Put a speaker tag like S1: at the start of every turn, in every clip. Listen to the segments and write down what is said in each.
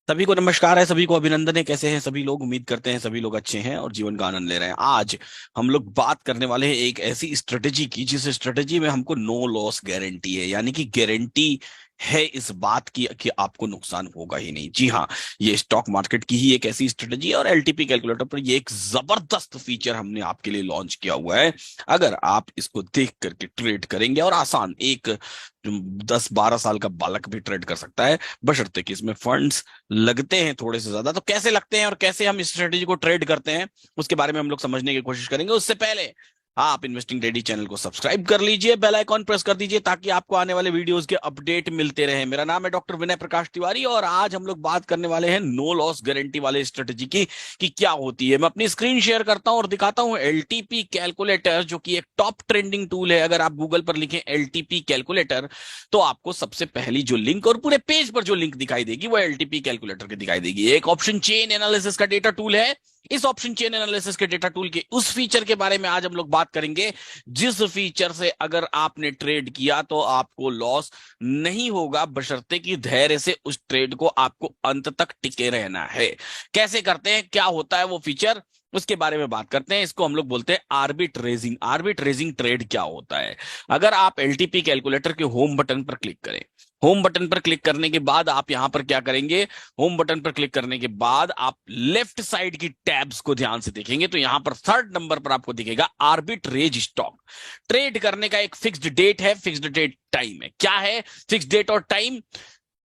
S1: सभी को नमस्कार है, सभी को अभिनंदन है। कैसे हैं सभी लोग? उम्मीद करते हैं सभी लोग अच्छे हैं और जीवन का आनंद ले रहे हैं। आज हम लोग बात करने वाले हैं एक ऐसी स्ट्रेटेजी की जिस स्ट्रेटेजी में हमको नो लॉस गारंटी है, यानी कि गारंटी है इस बात की कि आपको नुकसान होगा ही नहीं। जी हाँ, ये स्टॉक मार्केट की ही एक ऐसी स्ट्रेटेजी है और एलटीपी कैलकुलेटर पर ये एक जबरदस्त फीचर हमने आपके लिए लॉन्च किया हुआ है। अगर आप इसको देख करके ट्रेड करेंगे, और आसान, एक 10-12 साल का बालक भी ट्रेड कर सकता है, बशर्ते कि इसमें फंड्स लगते हैं थोड़े से ज्यादा। तो कैसे लगते हैं और कैसे हम इस स्ट्रेटेजी को ट्रेड करते हैं, उसके बारे में हम लोग समझने की कोशिश करेंगे। उससे पहले आप इन्वेस्टिंग रेडी चैनल को सब्सक्राइब कर लीजिए, बेल आइकॉन प्रेस कर दीजिए ताकि आपको आने वाले वीडियोस के अपडेट मिलते रहे। मेरा नाम है डॉक्टर विनय प्रकाश तिवारी और आज हम लोग बात करने वाले हैं नो लॉस गारंटी वाले स्ट्रेटेजी की कि क्या होती है। मैं अपनी स्क्रीन शेयर करता हूं और दिखाता हूं एलटीपी कैलकुलेटर, जो कि एक टॉप ट्रेंडिंग टूल है। अगर आप गूगल पर लिखें एलटीपी कैलकुलेटर तो आपको सबसे पहली जो लिंक और पूरे पेज पर जो लिंक दिखाई देगी वो एलटीपी कैलकुलेटर की दिखाई देगी। एक ऑप्शन चेन एनालिसिस का डेटा टूल है। इस ऑप्शन चेन एनालिसिस के डेटा टूल के उस फीचर के बारे में आज हम लोग बात करेंगे जिस फीचर से अगर आपने ट्रेड किया तो आपको लॉस नहीं होगा, बशर्ते कि धैर्य से उस ट्रेड को आपको अंत तक टिके रहना है। कैसे करते हैं, क्या होता है वो फीचर, उसके बारे में बात करते हैं। इसको हम लोग बोलते हैं आर्बिट्रेजिंग। आर्बिट्रेजिंग ट्रेड क्या होता है? अगर आप एलटीपी कैलकुलेटर के होम बटन पर क्लिक करें, होम बटन पर क्लिक करने के बाद आप यहां पर क्या करेंगे, होम बटन पर क्लिक करने के बाद आप लेफ्ट साइड की टैब्स को ध्यान से देखेंगे तो यहां पर थर्ड नंबर पर आपको दिखेगा आर्बिट्रेज स्टॉक। ट्रेड करने का एक फिक्स्ड डेट है, फिक्स्ड डेट टाइम है। क्या है फिक्स्ड डेट और टाइम?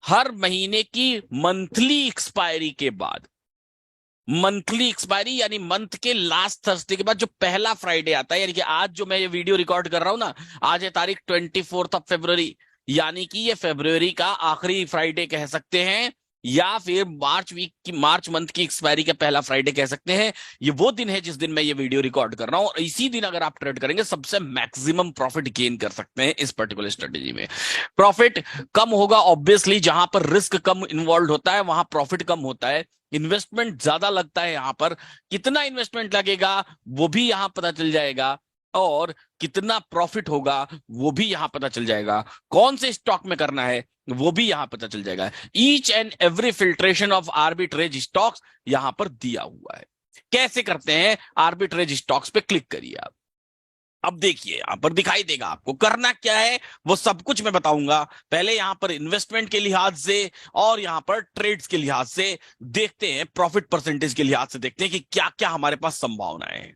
S1: हर महीने की मंथली एक्सपायरी के बाद, मंथली एक्सपायरी यानी मंथ के लास्ट थर्सडे के बाद जो पहला फ्राइडे आता है, यानी कि आज जो मैं ये वीडियो रिकॉर्ड कर रहा हूं ना, आज है तारीख 24 फरवरी, यानी कि ये फरवरी का आखिरी फ्राइडे कह सकते हैं, या फिर मार्च वीक की, मार्च मंथ की एक्सपायरी का पहला फ्राइडे कह सकते हैं। ये वो दिन है जिस दिन मैं ये वीडियो रिकॉर्ड कर रहा हूं और इसी दिन अगर आप ट्रेड करेंगे सबसे मैक्सिमम प्रॉफिट गेन कर सकते हैं। इस पर्टिकुलर स्ट्रेटेजी में प्रॉफिट कम होगा ऑब्वियसली, जहां पर रिस्क कम इन्वॉल्व होता है वहां प्रॉफिट कम होता है। इन्वेस्टमेंट ज्यादा लगता है, यहां पर कितना इन्वेस्टमेंट लगेगा वो भी यहां पता चल जाएगा, और कितना प्रॉफिट होगा वो भी यहां पता चल जाएगा। कौन से स्टॉक में करना है वो भी यहां पता चल जाएगा। Each and every filtration of arbitrage stocks यहां पर दिया हुआ है। कैसे करते हैं? आर्बिट्रेज स्टॉक्स पे क्लिक करिए आप। अब देखिए यहां पर दिखाई देगा आपको करना क्या है, वो सब कुछ मैं बताऊंगा। पहले यहां पर इन्वेस्टमेंट के लिहाज से और यहां पर ट्रेड्स के लिहाज से देखते हैं, प्रॉफिट परसेंटेज के लिहाज से देखते हैं कि क्या क्या हमारे पास संभावनाएं हैं।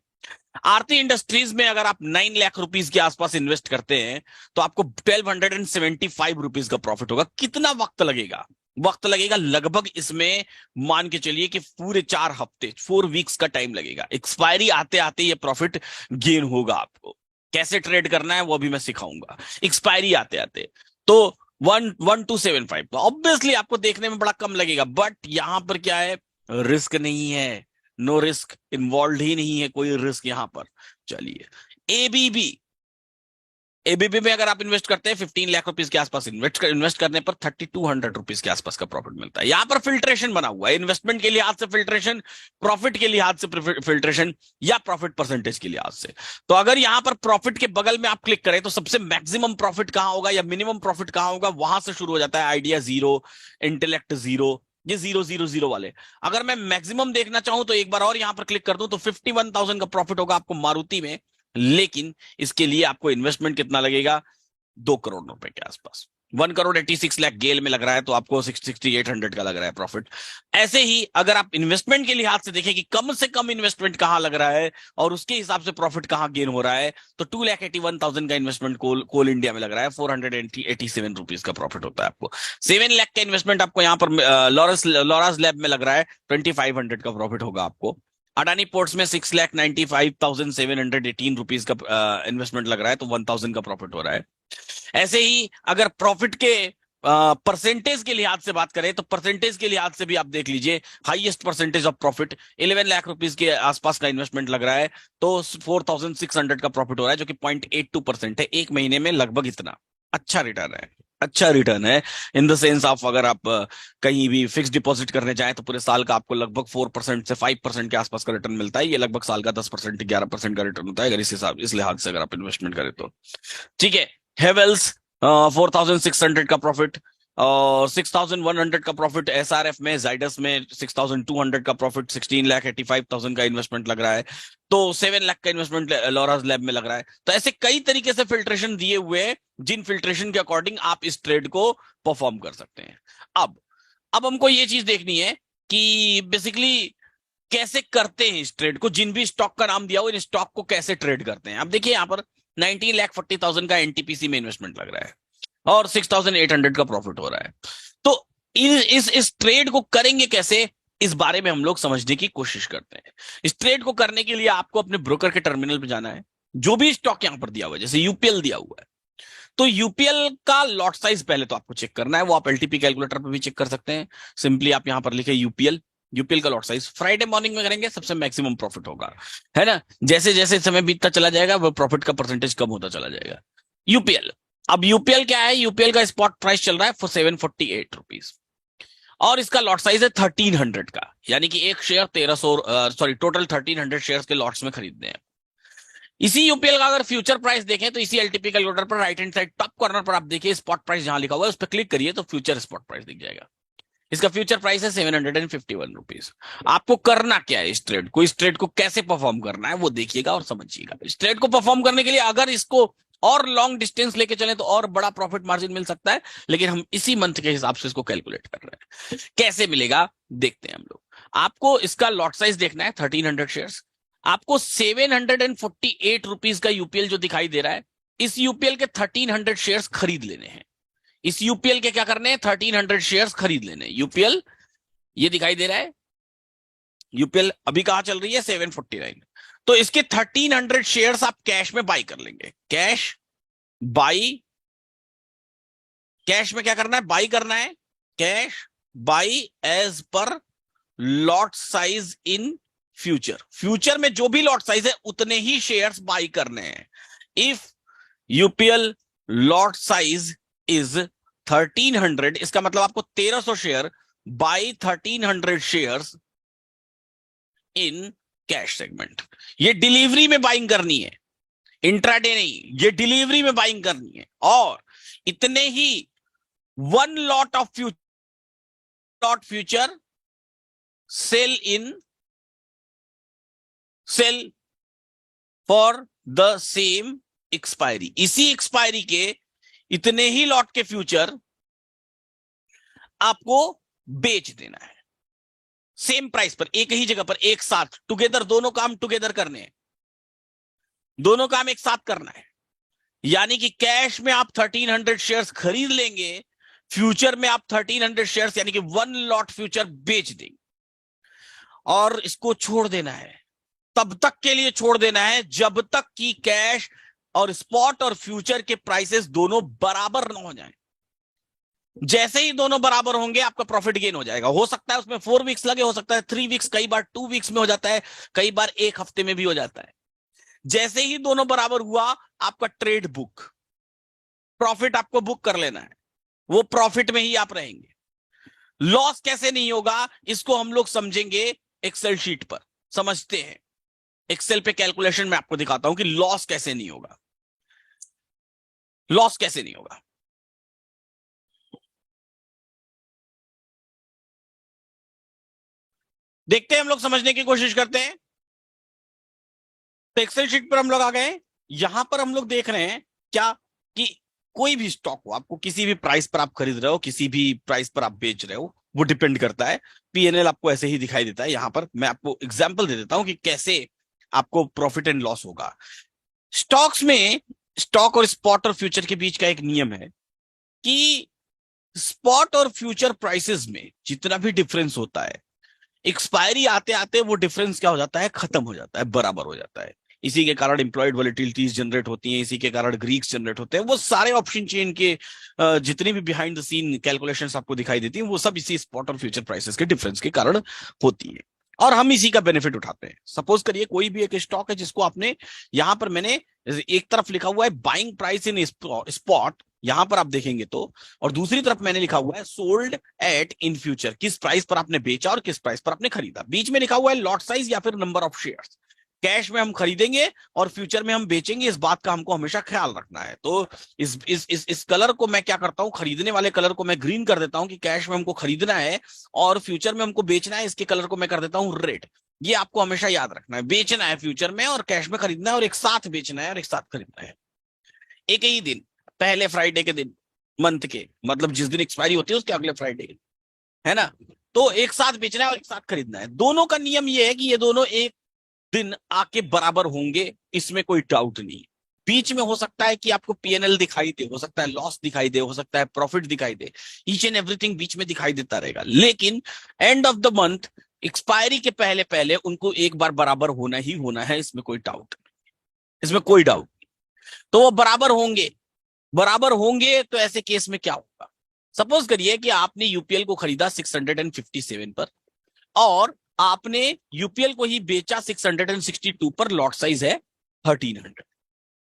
S1: आरती इंडस्ट्रीज में अगर आप 9 लाख रुपीज के आसपास इन्वेस्ट करते हैं तो आपको 1275 रुपीज का प्रॉफिट होगा। कितना वक्त लगेगा? वक्त लगेगा लगभग इसमें, मान के चलिए कि पूरे 4 हफ्ते, 4 वीक्स का टाइम लगेगा। एक्सपायरी आते आते ये प्रॉफिट गेन होगा आपको। कैसे ट्रेड करना है वो भी मैं सिखाऊंगा एक्सपायरी आते आते। तो 1275 तो ऑब्वियसली आपको देखने में बड़ा कम लगेगा, बट यहां पर क्या है, रिस्क नहीं है। नो रिस्क इन्वॉल्व ही नहीं है, कोई रिस्क यहां पर। चलिए, एबीबी, एबीबी में अगर आप इन्वेस्ट करते हैं 15 लाख रुपीज के आसपास, इन्वेस्ट करने पर 3200 रुपीज के आसपास का प्रॉफिट मिलता है। यहां पर फिल्ट्रेशन बना हुआ है, इन्वेस्टमेंट के लिहाज से फिल्ट्रेशन, प्रॉफिट के लिहाज से फिल्ट्रेशन, या प्रॉफिट परसेंटेज के लिहाज से। तो अगर यहां पर प्रॉफिट के बगल में आप क्लिक करें तो सबसे मैक्सिमम प्रॉफिट कहां होगा या मिनिमम प्रॉफिट कहां होगा, वहां से शुरू हो जाता है आइडिया जीरो, इंटेलेक्ट जीरो, ये 000 वाले। अगर मैं मैक्सिमम देखना चाहूं तो एक बार और यहां पर क्लिक कर दूं तो 51,000 का प्रॉफिट होगा आपको मारुति में। लेकिन इसके लिए आपको इन्वेस्टमेंट कितना लगेगा? 2 करोड़ रुपए के आसपास। 1 करोड़ 86 लाख गेल में लग रहा है तो आपको 6800 का लग रहा है प्रॉफिट। ऐसे ही अगर आप इन्वेस्टमेंट के लिहाज से देखें कि कम से कम इन्वेस्टमेंट कहां लग रहा है और उसके हिसाब से प्रॉफिट कहां गेन हो रहा है, तो 2,81,000 का इन्वेस्टमेंट कोल इंडिया में लग रहा है, 487 रुपीज का प्रॉफिट होता है आपको। 7 लाख का इन्वेस्टमेंट आपको यहाँ पर लॉरस लैब में लग रहा है, 2500 का प्रॉफिट होगा आपको। अडानी पोर्ट्स में 6,95,718 रुपीज का इन्वेस्टमेंट लग रहा है तो 1,000 का प्रॉफिट हो रहा है। ऐसे ही अगर प्रॉफिट के परसेंटेज के लिहाज से बात करें तो परसेंटेज के लिहाज से भी आप देख लीजिए, highest percentage of profit 11 lakh rupees के आसपास का इन्वेस्टमेंट लग रहा है तो 4,600 का प्रॉफिट हो रहा है, जो कि 0.82% है। एक महीने में लगभग इतना अच्छा रिटर्न है। अच्छा रिटर्न है इन द सेंस ऑफ, अगर आप कहीं भी फिक्स डिपॉजिट करने जाएं तो पूरे साल का आपको लगभग 4% से 5% के आसपास का रिटर्न मिलता है। ये लगभग साल का 10% 11% का रिटर्न होता है अगर इस हिसाब, इस लिहाज से अगर आप इन्वेस्टमेंट करें तो। ठीक है, हेवेल्स 4,600 का प्रॉफिट, और 6,100 का प्रॉफिट एसआरएफ में, जाइडस में 6,200 का प्रॉफिट, 16,85,000 का इन्वेस्टमेंट लग रहा है, तो 7 लाख का इन्वेस्टमेंट लॉरास लैब में लग रहा है। तो ऐसे कई तरीके से फिल्ट्रेशन दिए हुए हैं, जिन फिल्ट्रेशन के अकॉर्डिंग आप इस ट्रेड को परफॉर्म कर सकते हैं। अब हमको ये चीज देखनी है कि बेसिकली कैसे करते हैं इस ट्रेड को, जिन भी स्टॉक का नाम दिया हो इन स्टॉक को कैसे ट्रेड करते हैं। अब देखिए यहाँ पर 19,40,000 का एनटीपीसी में इन्वेस्टमेंट लग रहा है और 6,800 का प्रॉफिट हो रहा है। तो इस ट्रेड को करेंगे कैसे, इस बारे में हम लोग समझने की कोशिश करते हैं। इस ट्रेड को करने के लिए आपको अपने ब्रोकर के टर्मिनल पे जाना है। जो भी स्टॉक यहां पर दिया हुआ है, जैसे यूपीएल दिया हुआ है, तो यूपीएल का लॉट साइज पहले तो आपको चेक करना है। वो आप एलटीपी कैलकुलेटर पर भी चेक कर सकते हैं। सिंपली आप यहां पर लिखे यूपीएल, यूपीएल का लॉट साइज फ्राइडे मॉर्निंग में करेंगे, सबसे मैक्सिमम प्रॉफिट होगा, है ना। जैसे जैसे समय बीतता चला जाएगा वो प्रॉफिट का परसेंटेज कम होता चला जाएगा। यूपीएल, अब यूपीएल क्या है, यूपीएल का स्पॉट प्राइस चल रहा है फॉर 748 रुपीज और इसका लॉट साइज है 1300 का, यानी कि एक शेयर 1300, सॉरी टोटल 1300 शेयर्स के लॉट्स में खरीदने हैं। इसी यूपीएल का अगर फ्यूचर प्राइस देखें तो इसी एलटीपी कैलकुलेटर पर right hand side top corner पर आप देखिए स्पॉट प्राइस जहां लिखा हुआ है उस पर क्लिक करिए तो फ्यूचर स्पॉट प्राइस दिख जाएगा। इसका फ्यूचर प्राइस है 751 रुपीज। आपको करना क्या है, इस ट्रेड को, इस ट्रेड को कैसे परफॉर्म करना है वो देखिएगा और समझिएगा। इस ट्रेड को परफॉर्म करने के लिए अगर इसको और लॉन्ग डिस्टेंस लेके चले तो और बड़ा प्रॉफिट मार्जिन मिल सकता है, लेकिन हम इसी मंथ के हिसाब से इसको कैलकुलेट कर रहे हैं। कैसे मिलेगा देखते हैं हम लोग। आपको इसका लॉट साइज देखना है 1300 शेयर्स। आपको 748 रुपीज का यूपीएल जो दिखाई दे रहा है, इस यूपीएल के 1300 शेयर्स खरीद लेने हैं। इस यूपीएल के क्या करने हैं, 1300 शेयर्स खरीद लेने। यूपीएल ये दिखाई दे रहा है, यूपीएल अभी कहां चल रही है 749, तो इसके 1300 शेयर्स आप कैश में बाई कर लेंगे। कैश बाई, कैश में क्या करना है, बाई करना है। Cash buy as per lot size in future, future में जो भी लॉट साइज है उतने ही शेयर्स बाई करने हैं। If UPL lot size is 1300, इसका मतलब आपको 1300 share by 1300 shares in cash segment. ये डिलीवरी में बाइंग करनी है, इंट्राडे नहीं, ये डिलीवरी में बाइंग करनी है। और इतने ही one lot of future sell in, sell for the same expiry. इसी एक्सपायरी के इतने ही लॉट के फ्यूचर आपको बेच देना है सेम प्राइस पर, एक ही जगह पर, एक साथ टुगेदर। दोनों काम टुगेदर करने हैं, दोनों काम एक साथ करना है। यानी कि कैश में आप 1300 शेयर्स खरीद लेंगे, फ्यूचर में आप 1300 शेयर्स यानी कि वन लॉट फ्यूचर बेच देंगे और इसको छोड़ देना है। तब तक के लिए छोड़ देना है जब तक कि कैश और स्पॉट और फ्यूचर के प्राइसेस दोनों बराबर ना हो जाएं। जैसे ही दोनों बराबर होंगे आपका प्रॉफिट गेन हो जाएगा। हो सकता है उसमें 4 वीक्स लगे, हो सकता है 3 वीक्स, कई बार 2 वीक्स में हो जाता है, कई बार 1 हफ्ते में भी हो जाता है। जैसे ही दोनों बराबर हुआ आपका ट्रेड बुक, प्रॉफिट आपको बुक कर लेना है, वो प्रॉफिट में ही आप रहेंगे। लॉस कैसे नहीं होगा इसको हम लोग समझेंगे एक्सेल शीट पर, समझते हैं। एक्सेल पे कैलकुलेशन में आपको दिखाता हूं कि लॉस कैसे नहीं होगा, लॉस कैसे नहीं होगा। देखते हैं, हम लोग समझने की कोशिश करते हैं। तो एक्सेल शीट पर हम लोग आ गए। यहां पर हम लोग देख रहे हैं क्या कि कोई भी स्टॉक हो, आपको किसी भी प्राइस पर आप खरीद रहे हो, किसी भी प्राइस पर आप बेच रहे हो, वो डिपेंड करता है। पीएनएल आपको ऐसे ही दिखाई देता है। यहां पर मैं आपको एग्जांपल दे देता हूं कि कैसे आपको प्रॉफिट एंड लॉस होगा। स्टॉक्स में, स्टॉक और स्पॉट और फ्यूचर के बीच का एक नियम है कि स्पॉट और फ्यूचर प्राइसेस में जितना भी डिफरेंस होता है, एक्सपायरी आते आते वो डिफरेंस क्या हो जाता है, खत्म हो जाता है, बराबर हो जाता है। इसी के कारण इंप्लॉयड वॉलेटिलिटीज जनरेट होती हैं, इसी के कारण ग्रीक्स जनरेट होते हैं। वो सारे ऑप्शन चेन के जितनी भी बिहाइंड द सीन कैलकुलेशंस आपको दिखाई देती हैं, वो सब इसी स्पॉट और फ्यूचर प्राइसेस के डिफरेंस के कारण होती है और हम इसी का बेनिफिट उठाते हैं। सपोज करिए कोई भी एक स्टॉक है जिसको आपने, यहां पर मैंने एक तरफ लिखा हुआ है बाइंग प्राइस इन स्पॉट, यहां पर आप देखेंगे तो, और दूसरी तरफ मैंने लिखा हुआ है सोल्ड एट इन फ्यूचर, किस प्राइस पर आपने बेचा और किस प्राइस पर आपने खरीदा। बीच में लिखा हुआ है लॉट साइज या फिर नंबर ऑफ शेयर्स। कैश में हम खरीदेंगे और फ्यूचर में हम बेचेंगे, इस बात का हमको हमेशा ख्याल रखना है। तो इस कलर को मैं क्या करता हूं, खरीदने वाले कलर को मैं ग्रीन कर देता हूं कि कैश में हमको खरीदना है और फ्यूचर में हमको बेचना है, इसके कलर को मैं कर देता हूं रेड। ये आपको हमेशा याद रखना है, बेचना है फ्यूचर में और कैश में खरीदना है, और एक साथ बेचना है और एक साथ खरीदना है, एक ही दिन, पहले फ्राइडे के दिन मंथ के, मतलब जिस दिन एक्सपायरी होती है उसके अगले फ्राइडे के, है ना। तो एक साथ बेचना है और एक साथ खरीदना है। दोनों का नियम ये है कि ये दोनों एक दिन आके बराबर होंगे, इसमें कोई डाउट नहीं। बीच में हो सकता है कि आपको पीएनएल दिखाई दे, हो सकता है लॉस दिखाई दे, हो सकता है प्रॉफिट दिखाई दे, ईच एंड एवरीथिंग बीच में दिखाई देता रहेगा, लेकिन end of the month expiry के पहले पहले उनको एक बार बराबर होना ही होना है, इसमें कोई डाउट, इसमें कोई डाउट। तो वो बराबर होंगे, बराबर होंगे। तो ऐसे केस में क्या होगा, सपोज करिए कि आपने यूपीएल को खरीदा 657 पर और आपने यूपीएल को ही बेचा 662 पर, लॉट साइज है 1300।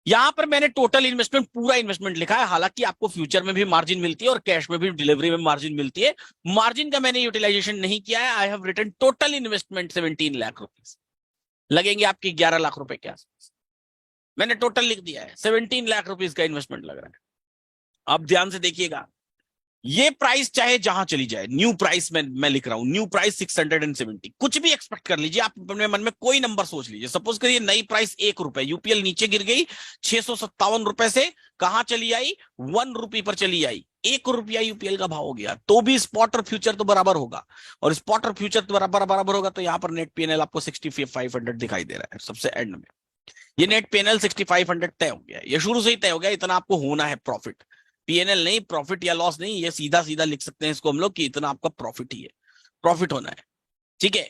S1: यहां पर मैंने टोटल इन्वेस्टमेंट, पूरा इन्वेस्टमेंट लिखा है, हालांकि आपको फ्यूचर में भी मार्जिन मिलती है और कैश में भी, डिलीवरी में मार्जिन मिलती है। मार्जिन का मैंने यूटिलाइजेशन नहीं किया है। I have written total investment 17 lakh rupees, लगेंगे आपके 11 लाख रुपए के आसपास। मैंने टोटल लिख दिया है, 17 लाख रुपीज का इन्वेस्टमेंट लग रहा है। अब ध्यान से देखिएगा, ये प्राइस चाहे जहां चली जाए, न्यू प्राइस में मैं लिख रहा हूं, न्यू प्राइस 670, कुछ भी एक्सपेक्ट कर लीजिए आप अपने मन में, कोई नंबर सोच लीजिए। सपोज करिए नई प्राइस 1 रुपए, यूपीएल नीचे गिर गई 657 रुपए से, कहां चली आई, 1 रुपये पर चली आई, 1 रुपया यूपीएल का भाव हो गया, तो भी स्पॉट और फ्यूचर तो बराबर होगा, और स्पॉट और फ्यूचर तो बराबर होगा। तो यहां पर नेट पीएनएल आपको 6500 दिखाई दे रहा है सबसे एंड में। ये नेट पीएनएल 6500 तय हो गया, ये शुरू से ही तय हो गया, इतना आपको होना है प्रॉफिट। पीएनएल नहीं, प्रॉफिट या लॉस नहीं, ये सीधा सीधा लिख सकते हैं इसको हम लोग कि इतना आपका प्रॉफिट ही है, प्रॉफिट होना है, ठीक है,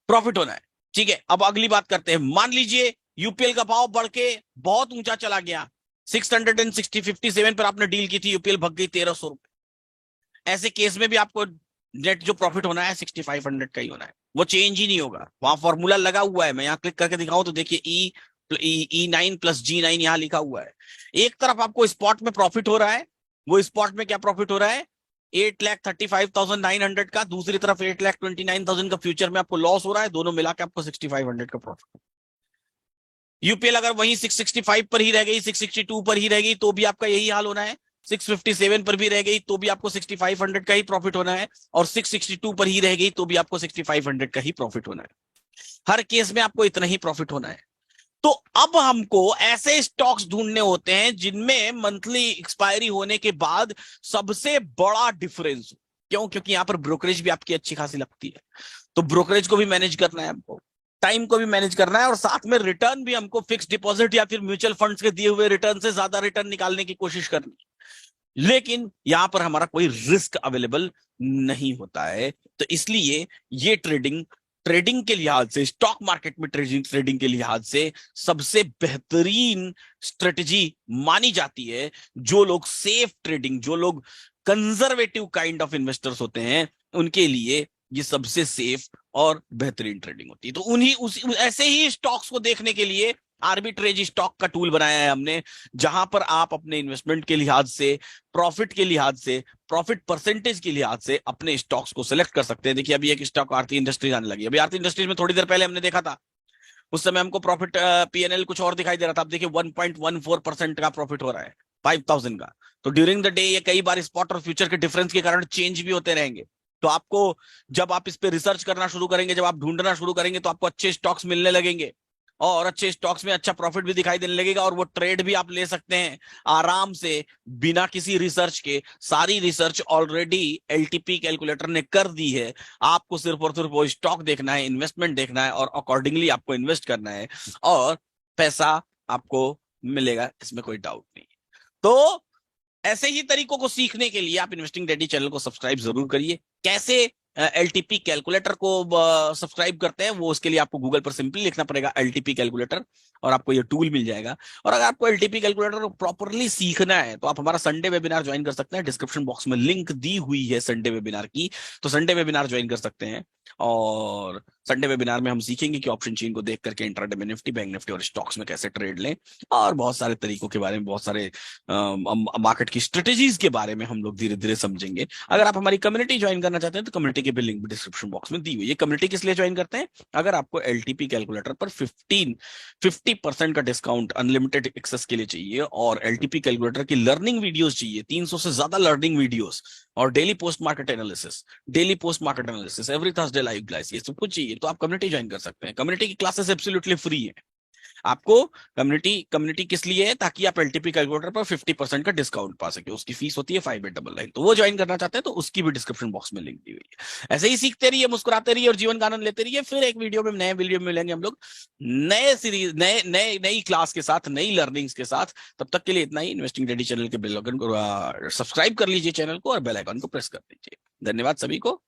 S1: प्रॉफिट होना है, ठीक है। अब अगली बात करते हैं, मान लीजिए यूपीएल का भाव बढ़ के बहुत ऊंचा चला गया, 657 पर आपने डील की थी, यूपीएल भग गई 1300 रुपए। ऐसे केस में भी आपको नेट जो प्रॉफिट होना है 6500 का ही होना है, वो चेंज ही नहीं होगा। वहां फॉर्मूला लगा हुआ है, मैं यहाँ क्लिक करके दिखाऊं तो देखिए, E9 प्लस G9 यहां लिखा हुआ है। एक तरफ आपको स्पॉट में प्रॉफिट हो रहा है, वो स्पॉट में क्या प्रॉफिट हो रहा है, 8,35,900 का, दूसरी तरफ 8,29,000 का फ्यूचर में आपको लॉस हो रहा है, दोनों मिला के आपको 6500 का प्रॉफिट। यूपीएल अगर वहीं 665 पर ही रह गई, 662 पर ही रह गई, तो भी आपका यही हाल होना है, 657 पर भी रह गई तो भी आपको 6500 का ही प्रॉफिट होना है, और 662 पर ही रह गई तो भी आपको 6500 का ही प्रॉफिट होना है। हर केस में आपको इतना ही प्रॉफिट होना है। तो अब हमको ऐसे स्टॉक्स ढूंढने होते हैं जिनमें मंथली एक्सपायरी होने के बाद सबसे बड़ा डिफरेंस हो। क्यों? क्योंकि यहां पर ब्रोकरेज भी आपकी अच्छी खासी लगती है, तो ब्रोकरेज को भी मैनेज करना है हमको, टाइम को भी मैनेज करना है, और साथ में रिटर्न भी हमको फिक्स डिपॉजिट या फिर म्यूचुअल फंड्स के दिए हुए रिटर्न से ज्यादा रिटर्न निकालने की कोशिश करनी। लेकिन यहां पर हमारा कोई रिस्क अवेलेबल नहीं होता है, तो इसलिए ये ट्रेडिंग, ट्रेडिंग के लिहाज से, स्टॉक मार्केट में ट्रेडिंग के लिहाज से सबसे बेहतरीन स्ट्रेटजी मानी जाती है। जो लोग सेफ ट्रेडिंग, जो लोग कंजर्वेटिव काइंड ऑफ इन्वेस्टर्स होते हैं, उनके लिए ये सबसे सेफ और बेहतरीन ट्रेडिंग होती है। तो उन्हीं ऐसे ही स्टॉक्स को देखने के लिए आर्बिट्रेज स्टॉक का टूल बनाया है हमने, जहां पर आप अपने इन्वेस्टमेंट के लिहाज से, प्रॉफिट के लिहाज से, प्रॉफिट परसेंटेज के लिहाज से अपने स्टॉक्स को सिलेक्ट कर सकते हैं। देखिए अभी एक स्टॉक आरती इंडस्ट्रीज आने लगी, अभी आरती इंडस्ट्रीज में थोड़ी देर पहले हमने देखा था, उस समय हमको प्रॉफिट पीएनएल कुछ और दिखाई दे रहा था, अब देखिए 1.14% का प्रॉफिट हो रहा है 5000 का। तो ड्यूरिंग द डे ये कई बार स्पॉट और फ्यूचर के डिफरेंस के कारण चेंज भी होते रहेंगे। तो आपको, जब आप इस पे रिसर्च करना शुरू करेंगे, जब आप ढूंढना शुरू करेंगे, तो आपको अच्छे स्टॉक्स मिलने लगेंगे, और अच्छे स्टॉक्स में अच्छा प्रॉफिट भी दिखाई देने लगेगा, और वो ट्रेड भी आप ले सकते हैं आराम से, बिना किसी रिसर्च के। सारी रिसर्च ऑलरेडी एलटीपी कैलकुलेटर ने कर दी है, आपको सिर्फ और सिर्फ वो स्टॉक देखना है, इन्वेस्टमेंट देखना है, और अकॉर्डिंगली आपको इन्वेस्ट करना है, और पैसा आपको मिलेगा, इसमें कोई डाउट नहीं। तो ऐसे ही तरीकों को सीखने के लिए आप इन्वेस्टिंग डैडी चैनल को सब्सक्राइब जरूर करिए। कैसे एलटीपी कैलकुलेटर को सब्सक्राइब करते हैं, वो उसके लिए आपको गूगल पर सिंपली लिखना पड़ेगा एलटीपी कैलकुलेटर, और आपको ये टूल मिल जाएगा। और अगर आपको एलटीपी कैलकुलेटर को प्रॉपरली सीखना है तो आप हमारा संडे वेबिनार ज्वाइन कर सकते हैं। डिस्क्रिप्शन बॉक्स में लिंक दी हुई है संडे वेबिनार की, तो संडे वेबिनार ज्वाइन कर सकते हैं। और संडे वेबिनार में हम सीखेंगे कि ऑप्शन चेन को देख करके इंट्राडे में निफ्टी, बैंक निफ्टी और स्टॉक्स में कैसे ट्रेड लें, और बहुत सारे तरीकों के बारे में, बहुत सारे मार्केट की स्ट्रेटेजीज के बारे में हम लोग धीरे धीरे समझेंगे। अगर आप हमारी कम्युनिटी ज्वाइन करना चाहते हैं तो कम्युनिटी की भी लिंक डिस्क्रिप्शन बॉक्स में दी हुई है। कम्युनिटी किस लिए ज्वाइन करते हैं? अगर आपको एलटीपी कैलकुलेटर पर 50% का डिस्काउंट अनलिमिटेड एक्सेस के लिए चाहिए, और एलटीपी कैलकुलेटर की लर्निंग वीडियोस चाहिए, 300 से ज्यादा लर्निंग वीडियोस, और daily post market analysis, every Thursday live class, ये सब कुछ चाहिए तो आप कम्युनिटी ज्वाइन कर सकते हैं। कम्युनिटी की क्लासेस एब्सोल्युटली फ्री है। आपको कम्युनिटी कम्युनिटी किस लिए है? ताकि आप एलटीपी कैलकुलेटर पर 50% का डिस्काउंट पा सके। उसकी फीस होती है 5899, तो वो ज्वाइन करना चाहते हैं तो उसकी भी डिस्क्रिप्शन बॉक्स में लिंक दी हुई है। ऐसे ही सीखते रहिए, मुस्कुराते रहिए और जीवन का आनंद लेते रहिए। फिर एक वीडियो में, नए वीडियो में मिलेंगे हम लोग, नए सीरीज, नए नए नई क्लास के साथ, नई लर्निंग्स के साथ। तब तक के लिए इतना ही। इन्वेस्टिंग रेडी चैनल के बेल आइकन को सब्सक्राइब कर लीजिए, चैनल को, और बेल आइकन को प्रेस कर दीजिए। धन्यवाद सभी को।